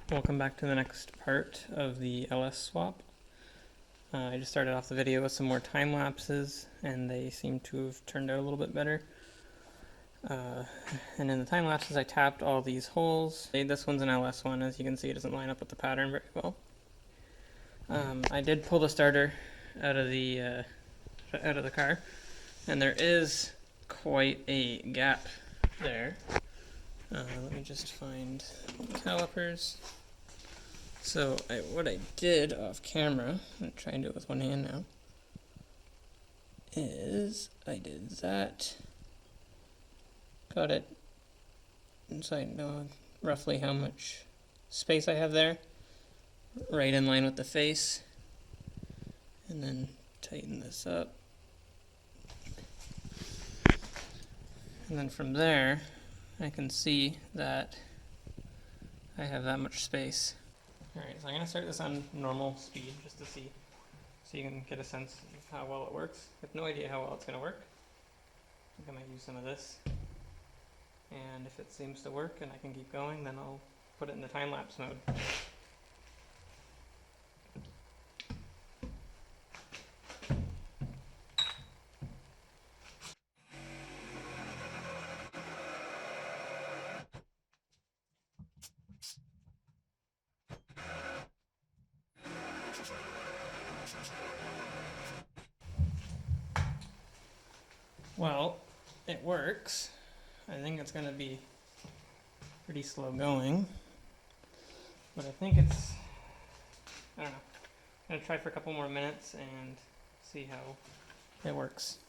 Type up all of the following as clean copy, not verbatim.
Welcome back to the next part of the LS swap. I just started off the video with some more time lapses and they seem to have turned out a little bit better. And in the time lapses I tapped all these holes. This one's an LS one. As you can see, it doesn't line up with the pattern very well. I did pull the starter out of the car, and there is quite a gap there. Let me just find the calipers. So what I did off camera, I'm trying to do it with one hand now, is I did that, got it, and so I know roughly how much space I have there, right in line with the face, and then tighten this up. And then from there, I can see that I have that much space. Alright, so I'm going to start this on normal speed just to see, so you can get a sense of how well it works. I have no idea how well it's going to work. I think I might use some of this. And if it seems to work and I can keep going, then I'll put it in the time-lapse mode. Well, it works. I think it's going to be pretty slow going, but I think it's, I don't know, I'm going to try for a couple more minutes and see how it works.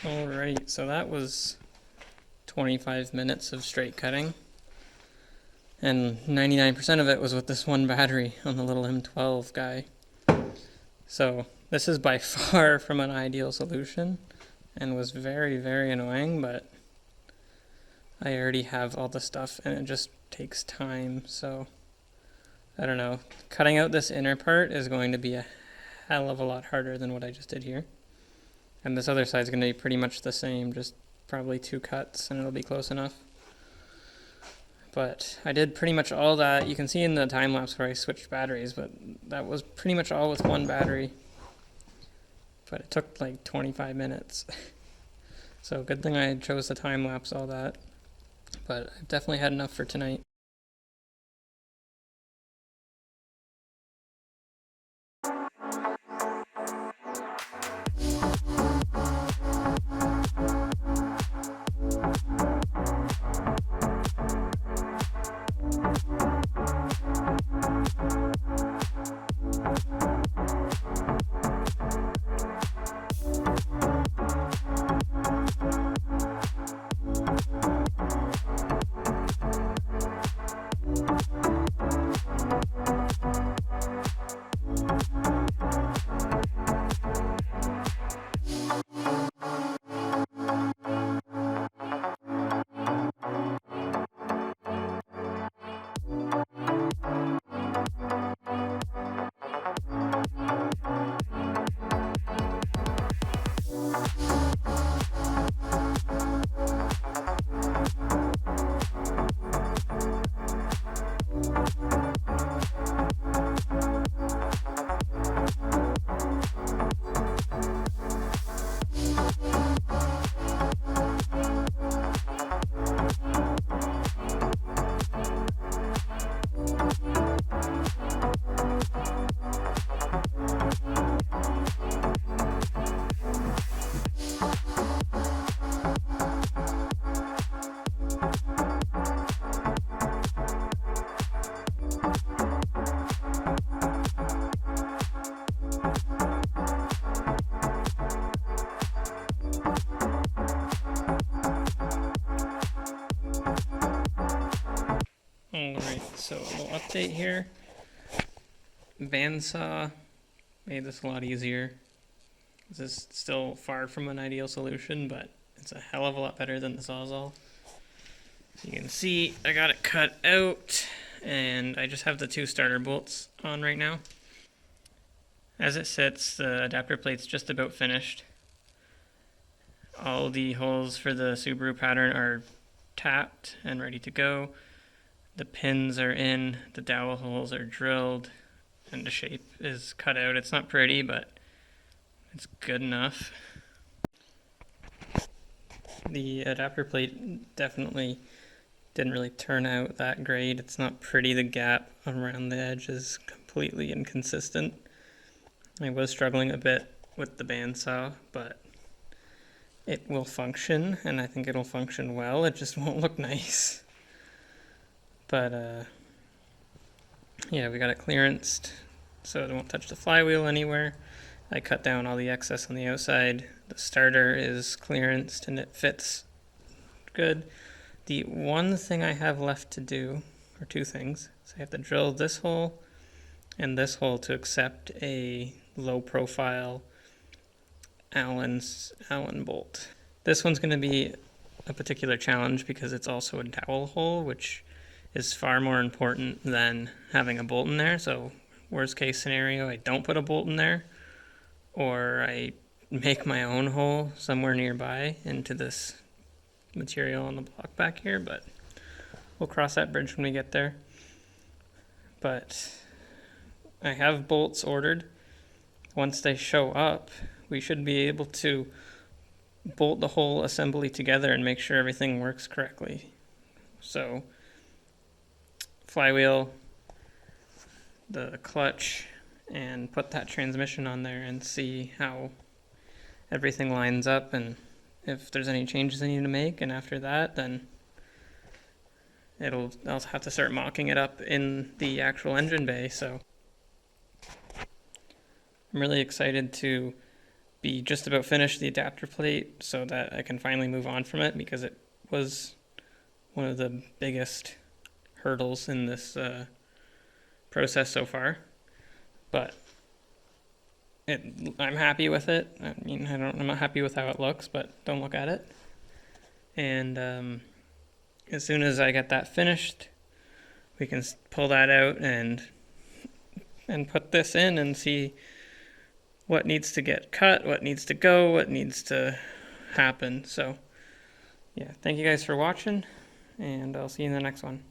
Alright, so that was 25 minutes of straight cutting, and 99% of it was with this one battery on the little M12 guy. So this is by far from an ideal solution and was very, very annoying, but I already have all the stuff and it just takes time, so I don't know. Cutting out this inner part is going to be a hell of a lot harder than what I just did here. And this other side is going to be pretty much the same, just probably 2 cuts and it'll be close enough. But I did pretty much all that. You can see in the time lapse where I switched batteries, but that was pretty much all with one battery. But it took like 25 minutes. So good thing I chose the time lapse all that. But I've definitely had enough for tonight. Alright, so a little update here. Bandsaw made this a lot easier. This is still far from an ideal solution, but it's a hell of a lot better than the Sawzall. You can see I got it cut out, and I just have the 2 starter bolts on right now. As it sits, the adapter plate's just about finished. All the holes for the Subaru pattern are tapped and ready to go. The pins are in, the dowel holes are drilled, and the shape is cut out. It's not pretty, but it's good enough. The adapter plate definitely didn't really turn out that great. It's not pretty. The gap around the edge is completely inconsistent. I was struggling a bit with the bandsaw, but it will function, and I think it'll function well. It just won't look nice. But yeah, we got it clearanced so it won't touch the flywheel anywhere. I cut down all the excess on the outside. The starter is clearanced and it fits good. The one thing I have left to do, or 2 things, is I have to drill this hole and this hole to accept a low profile Allen bolt. This one's going to be a particular challenge because it's also a dowel hole, which is far more important than having a bolt in there. So worst case scenario, I don't put a bolt in there, or I make my own hole somewhere nearby into this material on the block back here, but we'll cross that bridge when we get there. But I have bolts ordered. Once they show up, we should be able to bolt the whole assembly together and make sure everything works correctly. So flywheel, the clutch, and put that transmission on there and see how everything lines up and if there's any changes I need to make. And after that, then I'll have to start mocking it up in the actual engine bay. So I'm really excited to be just about finished the adapter plate so that I can finally move on from it, because it was one of the biggest hurdles in this process so far. But I'm happy with it. I mean, I'm not happy with how it looks, but don't look at it. And as soon as I get that finished, we can pull that out and put this in and see what needs to get cut, what needs to go, what needs to happen. So yeah, thank you guys for watching, and I'll see you in the next one.